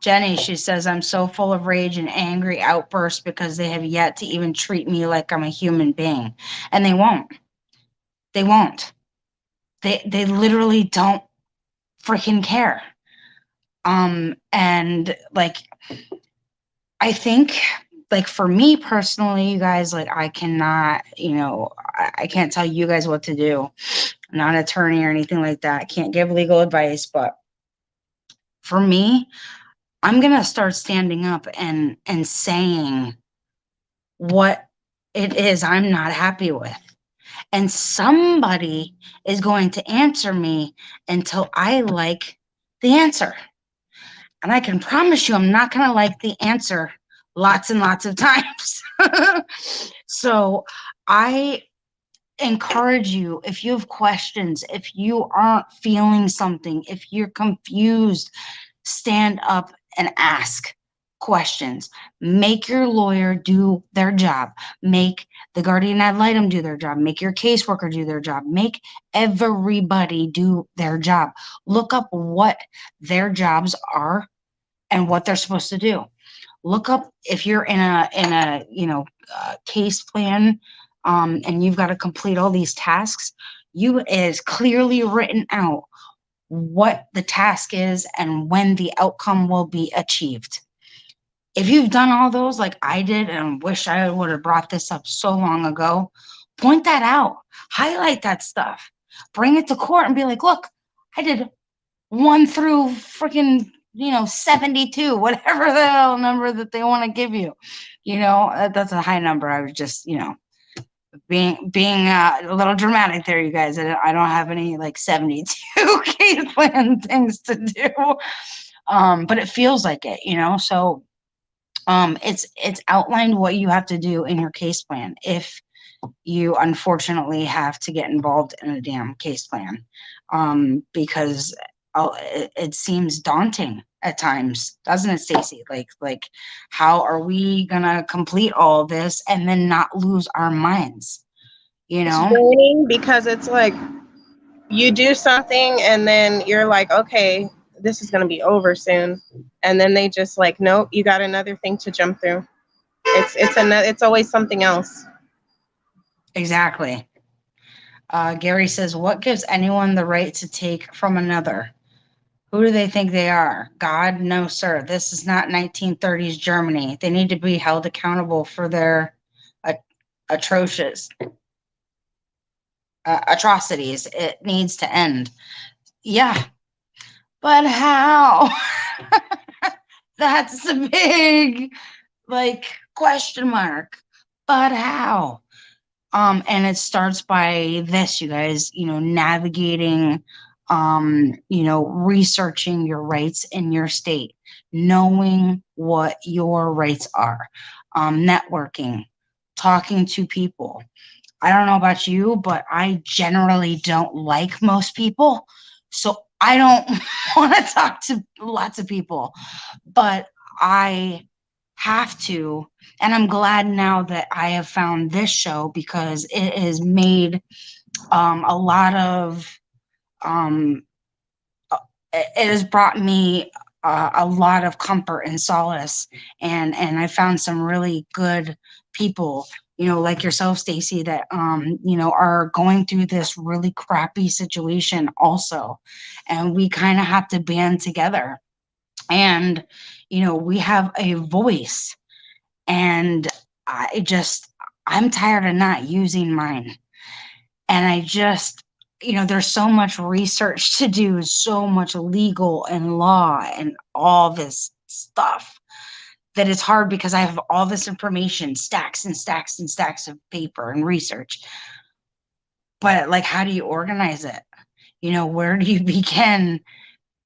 Jenny, she says, I'm so full of rage and angry outbursts because they have yet to even treat me like I'm a human being. And they won't. They won't. They literally don't freaking care. And like, I think, like, for me personally, you guys, like, I cannot, I can't tell you guys what to do. I'm not an attorney or anything like that. I can't give legal advice, but for me, I'm gonna start standing up and saying what it is I'm not happy with. And somebody is going to answer me until I like the answer. And I can promise you, I'm not going to like the answer lots and lots of times. So I encourage you, if you have questions, if you aren't feeling something, if you're confused, stand up and ask questions. Make your lawyer do their job. Make the guardian ad litem do their job. Make your caseworker do their job. Make everybody do their job. Look up what their jobs are and what they're supposed to do. Look up if you're in a case plan, and you've got to complete all these tasks. It is clearly written out what the task is and when the outcome will be achieved. If you've done all those like I did and wish I would have brought this up so long ago, point that out, highlight that stuff, bring it to court and be like, look, I did 1 through freaking 72, whatever the hell number that they want to give you. That's a high number. I was just being a little dramatic there, you guys. I don't have any like 72 case plan things to do, but it feels like it, so it's outlined what you have to do in your case plan if you unfortunately have to get involved in a damn case plan, because it seems daunting at times, doesn't it, Stacy? Like how are we gonna complete all this and then not lose our minds? It's draining because it's like you do something and then you're like, okay, this is going to be over soon, and then they just like, nope, you got another thing to jump through. It's always something else. Exactly. Gary says, what gives anyone the right to take from another? Who do they think they are? God? No, sir. This is not 1930s Germany. They need to be held accountable for their atrocious atrocities. It needs to end. Yeah, but how? That's a big question mark. But how? And it starts by this, you guys, navigating, researching your rights in your state, knowing what your rights are, networking, talking to people. I don't know about you, but I generally don't like most people. So I don't want to talk to lots of people, but I have to. And I'm glad now that I have found this show because it has made a lot of, it has brought me a lot of comfort and solace. And I found some really good people, like yourself, Stacy, that, are going through this really crappy situation also. And we kind of have to band together. And, we have a voice. And I'm tired of not using mine. And there's so much research to do, so much legal and law and all this stuff that it's hard because I have all this information, stacks and stacks and stacks of paper and research. But like, how do you organize it? You know, where do you begin?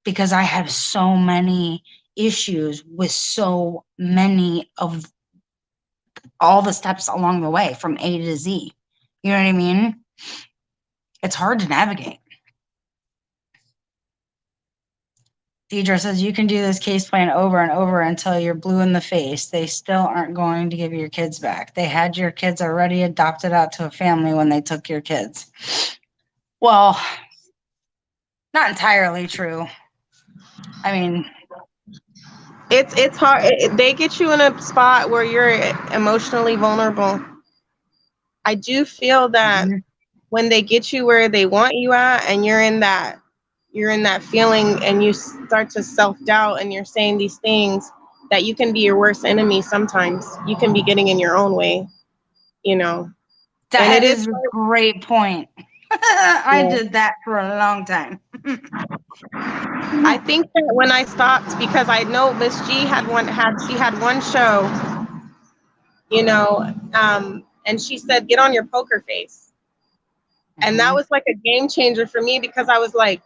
Because I have so many issues with so many of all the steps along the way from A to Z. You know what I mean? It's hard to navigate. Deidre says you can do this case plan over and over until you're blue in the face. They still aren't going to give your kids back. They had your kids already adopted out to a family when they took your kids. Well, not entirely true. I mean, It's hard. They get you in a spot where you're emotionally vulnerable. I do feel that when they get you where they want you at, and you're in that feeling, and you start to self-doubt, and you're saying these things, that you can be your worst enemy sometimes. You can be getting in your own way, you know. that is a great point. I did that for a long time. I think that when I stopped, because I know Miss G had one show, you know, and she said, get on your poker face. And that was like a game changer for me, because I was like,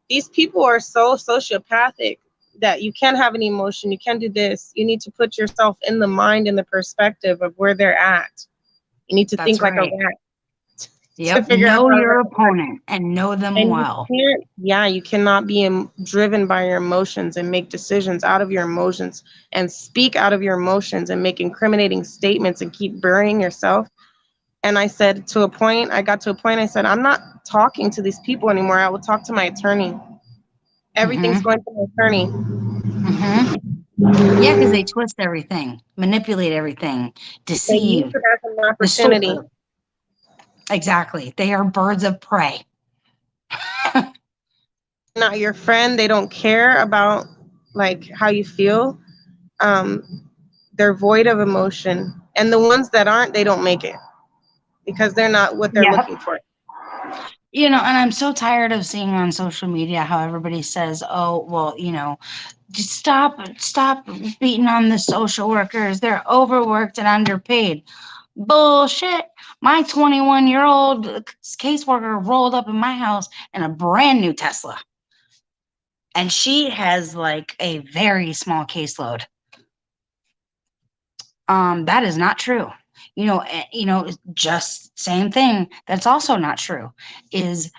these people are so sociopathic that you can't have any emotion. You can't do this. You need to put yourself in the mind and the perspective of where they're at. You need to think like a rat. Yep. Know your opponent and know them well. You cannot be driven by your emotions and make decisions out of your emotions and speak out of your emotions and make incriminating statements and keep burying yourself. And I said, I got to a point, I said, I'm not talking to these people anymore. I will talk to my attorney. Everything's going to my attorney. Yeah, because they twist everything, manipulate everything, deceive. They use it as an opportunity. Exactly. They are birds of prey. Not your friend. They don't care about like how you feel. They're void of emotion. And the ones that aren't, they don't make it, because they're not what they're looking for. You know, and I'm so tired of seeing on social media how everybody says, oh, well, you know, just stop beating on the social workers. They're overworked and underpaid. Bullshit. My 21-year-old caseworker rolled up in my house in a brand new Tesla. And she has like a very small caseload. That is not true. You know, just same thing. That's also not true is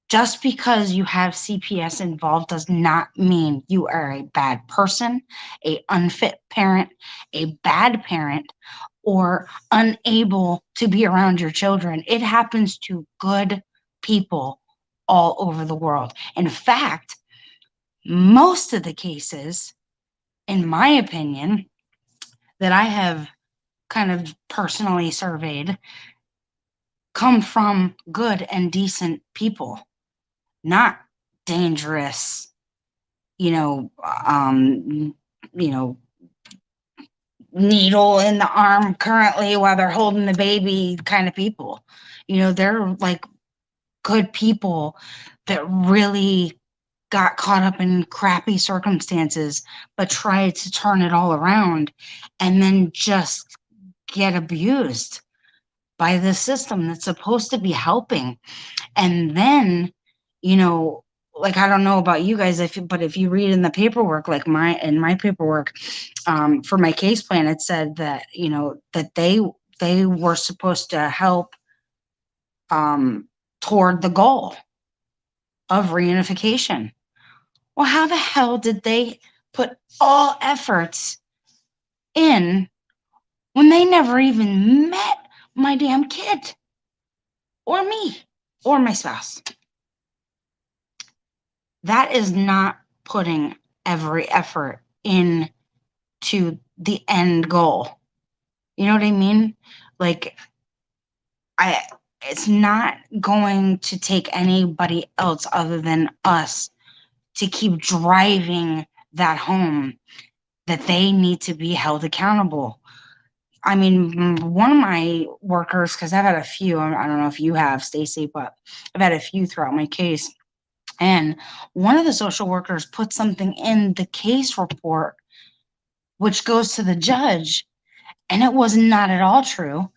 just because you have CPS involved does not mean you are a bad person, a unfit parent, a bad parent, or unable to be around your children. It happens to good people all over the world. In fact, most of the cases, in my opinion, that I have kind of personally surveyed come from good and decent people, not dangerous, you know, needle in the arm currently while they're holding the baby kind of people. You know, they're like good people that really got caught up in crappy circumstances, but tried to turn it all around and then just get abused by the system that's supposed to be helping. And then, you know, like, I don't know about you guys, but if you read in the paperwork, like in my paperwork, for my case plan, it said that, you know, that they were supposed to help toward the goal of reunification. Well, how the hell did they put all efforts in when they never even met my damn kid or me or my spouse? That is not putting every effort into the end goal. You know what I mean? Like, it's not going to take anybody else other than us to keep driving that home, that they need to be held accountable. I mean, one of my workers, because I've had a few, I don't know if you have, Stacy, but I've had a few throughout my case. And one of the social workers put something in the case report which goes to the judge, and it was not at all true.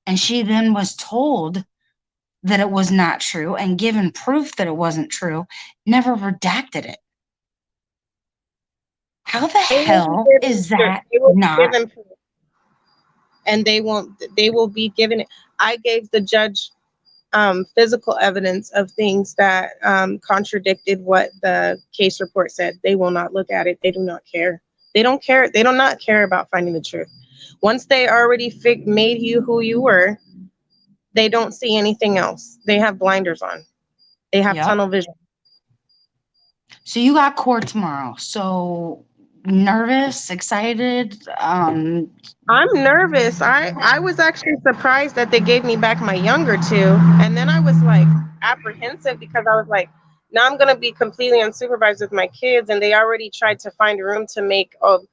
And she then was told that it was not true and given proof that it wasn't true, never redacted it. How the They will be hell given, is that they will be not? given proof, and they will be given it. I gave the judge physical evidence of things that contradicted what the case report said. They will not look at it. They do not care. They don't care. They do not care about finding the truth. Once they already made you who you were, they don't see anything else. They have blinders on. They have Yep. tunnel vision. So you got court tomorrow. So nervous, excited? I'm nervous. I was actually surprised that they gave me back my younger two. And then I was like apprehensive because I was like, now I'm going to be completely unsupervised with my kids. And they already tried to find room to make, oh,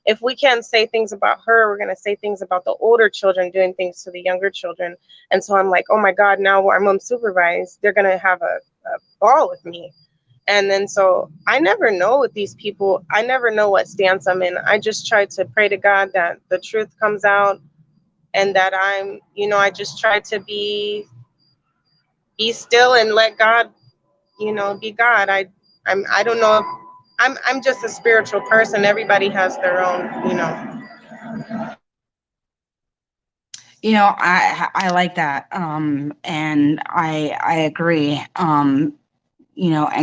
if we can't say things about her, we're going to say things about the older children doing things to the younger children. And so I'm like, oh my God, now I'm unsupervised. They're going to have a ball with me. And then so I never know with these people. I never know what stance I'm in. I just try to pray to God that the truth comes out and that I'm, I just try to be still and let God, be God. I don't know if I'm just a spiritual person. Everybody has their own. I like that. And I agree. And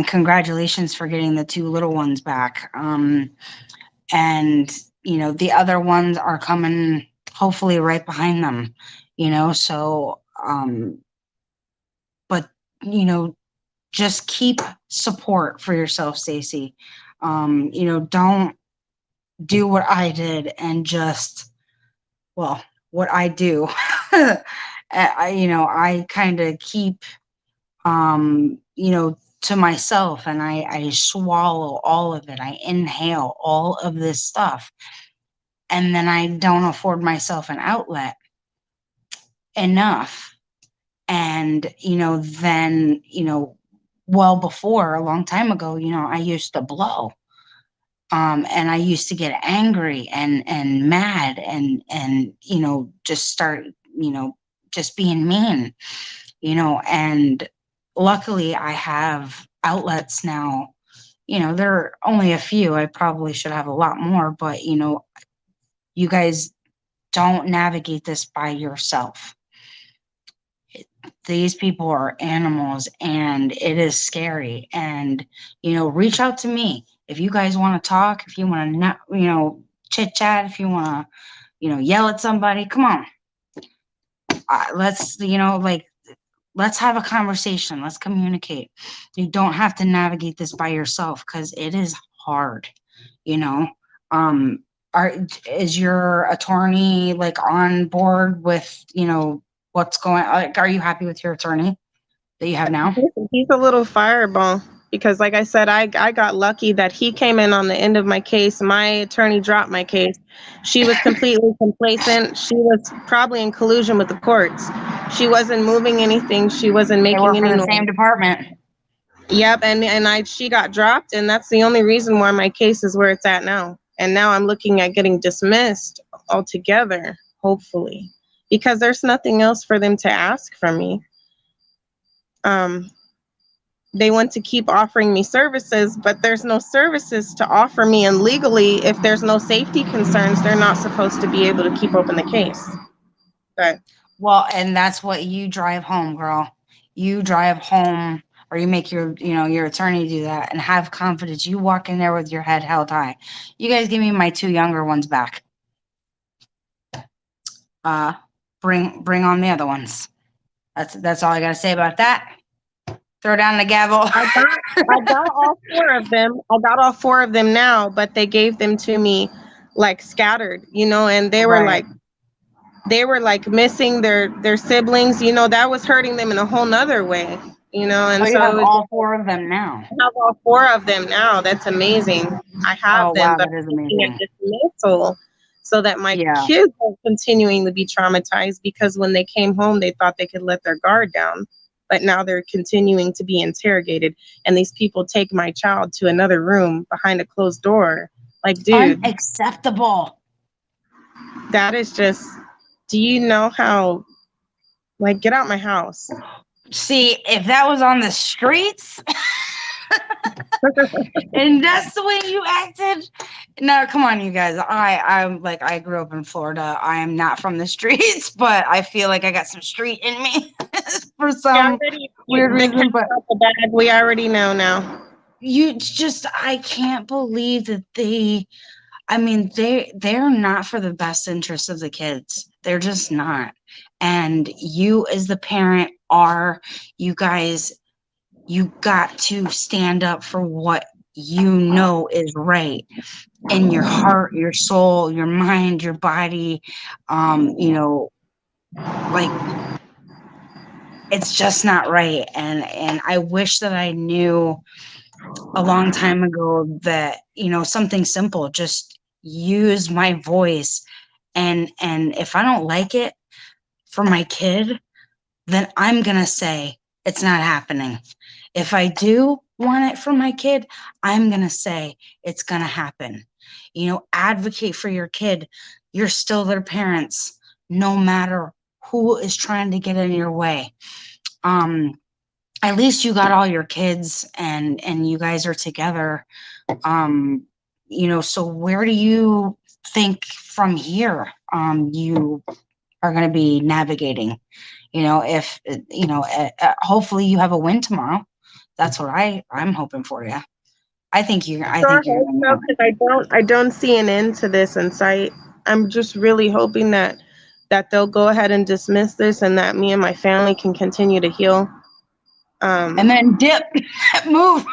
congratulations for getting the two little ones back. And the other ones are coming hopefully right behind them, so but just keep support for yourself, Stacey. Don't do what I did and just, well, what I do. I kind of keep, to myself, and I swallow all of it. I inhale all of this stuff, and then I don't afford myself an outlet enough. And, then, well before, a long time ago, I used to blow. And I used to get angry and mad and just start, just being mean, and luckily I have outlets now. There are only a few. I probably should have a lot more, but you guys don't navigate this by yourself. These people are animals and it is scary. And, reach out to me if you guys want to talk, if you want to, chit chat, if you want to, yell at somebody, come on. Let's have a conversation. Let's communicate. You don't have to navigate this by yourself because it is hard, is your attorney on board with, what's going on? Are you happy with your attorney that you have now? He's a little fireball because, like I said, I got lucky that he came in on the end of my case. My attorney dropped my case. She was completely complacent. She was probably in collusion with the courts. She wasn't moving anything. She wasn't They work making for any the noise. same department. Yep, and she got dropped, and that's the only reason why my case is where it's at now. And now I'm looking at getting dismissed altogether, hopefully, because there's nothing else for them to ask from me. They want to keep offering me services, but there's no services to offer me, and legally, if there's no safety concerns, they're not supposed to be able to keep open the case. But well, and that's what you drive home, girl. You drive home, or you make your attorney do that, and have confidence. You walk in there with your head held high. You guys give me my two younger ones back. Bring on the other ones. That's all I gotta say about that. Throw down the gavel. I got all four of them. I got all four of them now, but they gave them to me scattered, and they were Right. Missing their siblings, that was hurting them in a whole nother way, and you have all four of them now. I have all four of them now. That's amazing. I have them, wow, but that is I'm looking at amazing. dismissal so that my kids are continuing to be traumatized, because when they came home, they thought they could let their guard down, but now they're continuing to be interrogated. And these people take my child to another room behind a closed door Like, dude, Unacceptable. that is just, do you know how, like, get out my house. See, if that was on the streets and that's the way you acted, no, come on, you guys. I'm like, I grew up in Florida. I am not from the streets, but I feel like I got some street in me for some weird reason. But The bag, we already know now. you just, I can't believe that I mean, they're not for the best interest of the kids. They're just not. And you as the parent you guys, you got to stand up for what you know is right in your heart, your soul, your mind, your body. You know, like, it's just not right. And I wish that I knew a long time ago that, you know, something simple, just use my voice. And if I don't like it for my kid, then I'm gonna say it's not happening. If I do want it for my kid, I'm gonna say it's gonna happen. You know, advocate for your kid. You're still their parents, no matter who is trying to get in your way. At least you got all your kids and you guys are together. You know, so where do you think from here you are going to be navigating? You know, if you know, hopefully you have a win tomorrow. That's what I'm hoping for you. I think you're gonna win. Because I don't see an end to this in sight. I'm just really hoping that they'll go ahead and dismiss this, and that me and my family can continue to heal. And then dip, move.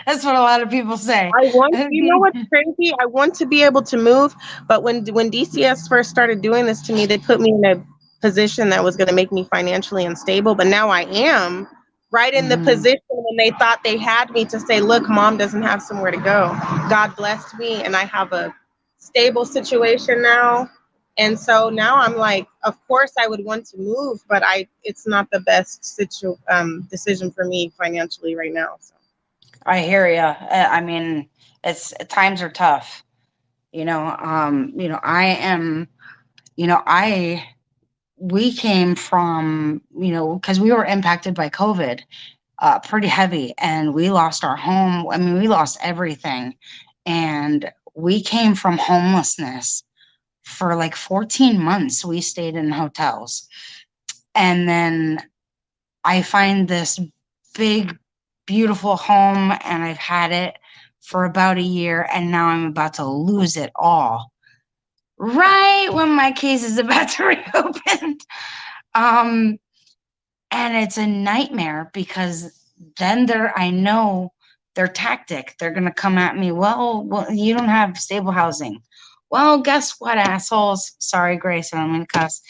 That's what a lot of people say. You know what's crazy? I want to be able to move, but when DCS first started doing this to me, they put me in a position that was going to make me financially unstable. But now I am right in the position when they thought they had me to say, look, mom doesn't have somewhere to go. God blessed me, and I have a stable situation now. And so now I'm like, of course I would want to move, but it's not the best decision for me financially right now. So. I hear you. I mean, times are tough. You know, I am, we came from, because we were impacted by COVID, pretty heavy, and we lost our home. I mean, we lost everything, and we came from homelessness for like 14 months. We stayed in hotels, and then I find this big, beautiful home, and I've had it for about a year, and now I'm about to lose it all right when my case is about to reopen. And it's a nightmare because then I know their tactic. They're going to come at me. Well, you don't have stable housing. Well, guess what, assholes? Sorry, Grace, I don't mean to cuss.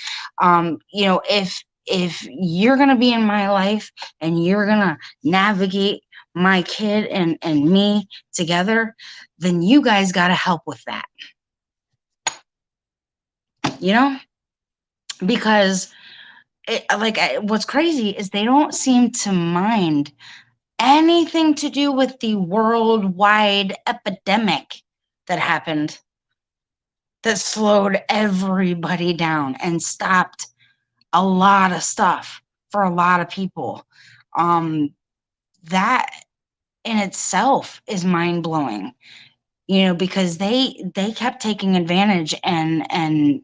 If you're going to be in my life and you're going to navigate my kid and me together, then you guys got to help with that. You know, because what's crazy is they don't seem to mind anything to do with the worldwide epidemic that happened, that slowed everybody down and stopped a lot of stuff for a lot of people. That in itself is mind-blowing, because they kept taking advantage and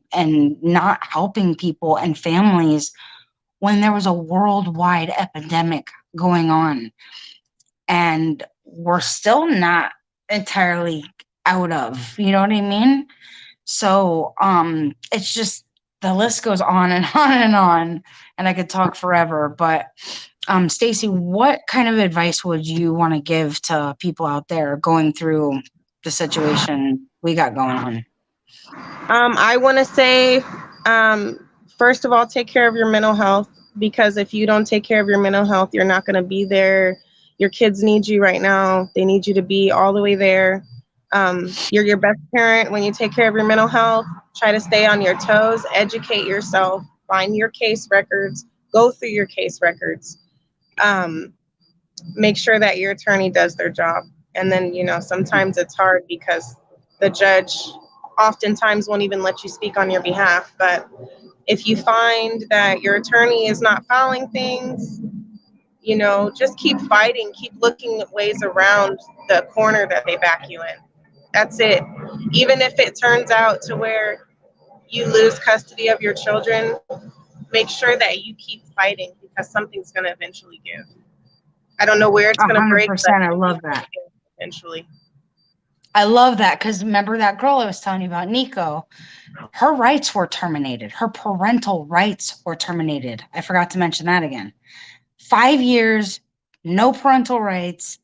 not helping people and families when there was a worldwide epidemic going on, and we're still not entirely out of, you know what I mean? So it's just, the list goes on and on and on, and I could talk forever. But Stacy, what kind of advice would you want to give to people out there going through the situation we got going on? I want to say, first of all, take care of your mental health, because if you don't take care of your mental health, you're not going to be there. Your kids need you right now. They need you to be all the way there. You're your best parent when you take care of your mental health. Try to stay on your toes, educate yourself, find your case records, go through your case records. Make sure that your attorney does their job. And then, you know, sometimes it's hard because the judge oftentimes won't even let you speak on your behalf. But if you find that your attorney is not filing things, you know, just keep fighting, keep looking at ways around the corner that they back you in. That's it. Even if it turns out to where you lose custody of your children, make sure that you keep fighting because something's going to eventually give. I don't know where it's going to break, but 100%. I love that. eventually. I love that because remember that girl I was telling you about, Nico, her rights were terminated. Her parental rights were terminated. I forgot to mention that again. 5 years, no parental rights,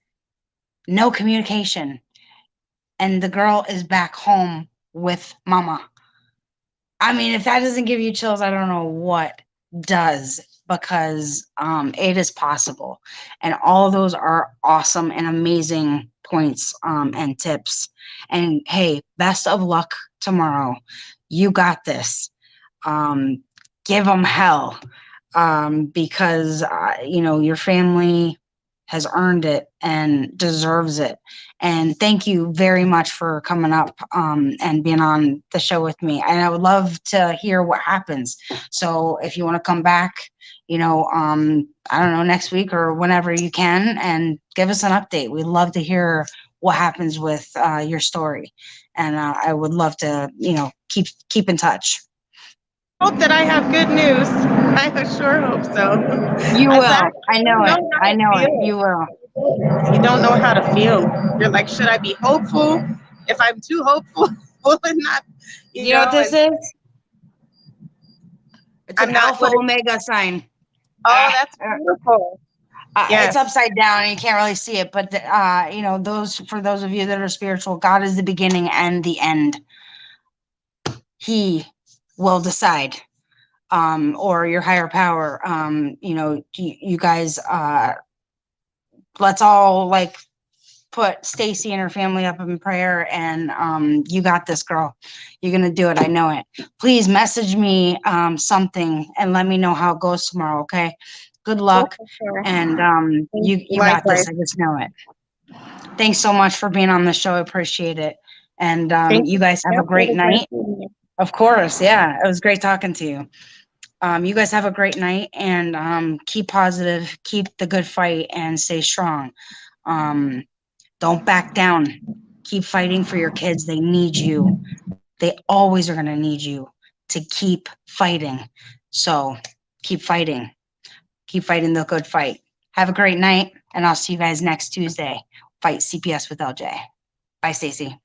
no communication. And the girl is back home with mama. I mean, if that doesn't give you chills, I don't know what does, because it is possible. And all of those are awesome and amazing points and tips. And hey, best of luck tomorrow. You got this. Give them hell, because you know, your family has earned it and deserves it. And thank you very much for coming up and being on the show with me. And I would love to hear what happens. So if you want to come back, you know, I don't know, next week or whenever you can, and give us an update. We'd love to hear what happens with your story. And I would love to, you know, keep in touch. Hope that I have good news. I sure hope so. You will. I know it. don't I know it. feel. You will. You don't know how to feel. You're like, should I be hopeful? If I'm too hopeful, will it not? You know what this is? It's I'm an not alpha omega sign. Oh, that's beautiful. Yes. It's upside down and you can't really see it, but you know, for those of you that are spiritual, God is the beginning and the end. He will decide, or your higher power. You know, you guys, let's all like put Stacy and her family up in prayer, and you got this, girl. You're gonna do it. I know it. Please message me something and let me know how it goes tomorrow. Okay. Good luck. Sure. And you got this. I just know it. Thanks so much for being on the show. I appreciate it. And you guys have a great night. Of course. Yeah. It was great talking to you. You guys have a great night, and keep positive, keep the good fight, and stay strong. Don't back down. Keep fighting for your kids. They need you. They always are going to need you to keep fighting. So keep fighting. Keep fighting the good fight. Have a great night, and I'll see you guys next Tuesday. Fight CPS with LJ. Bye, Stacy.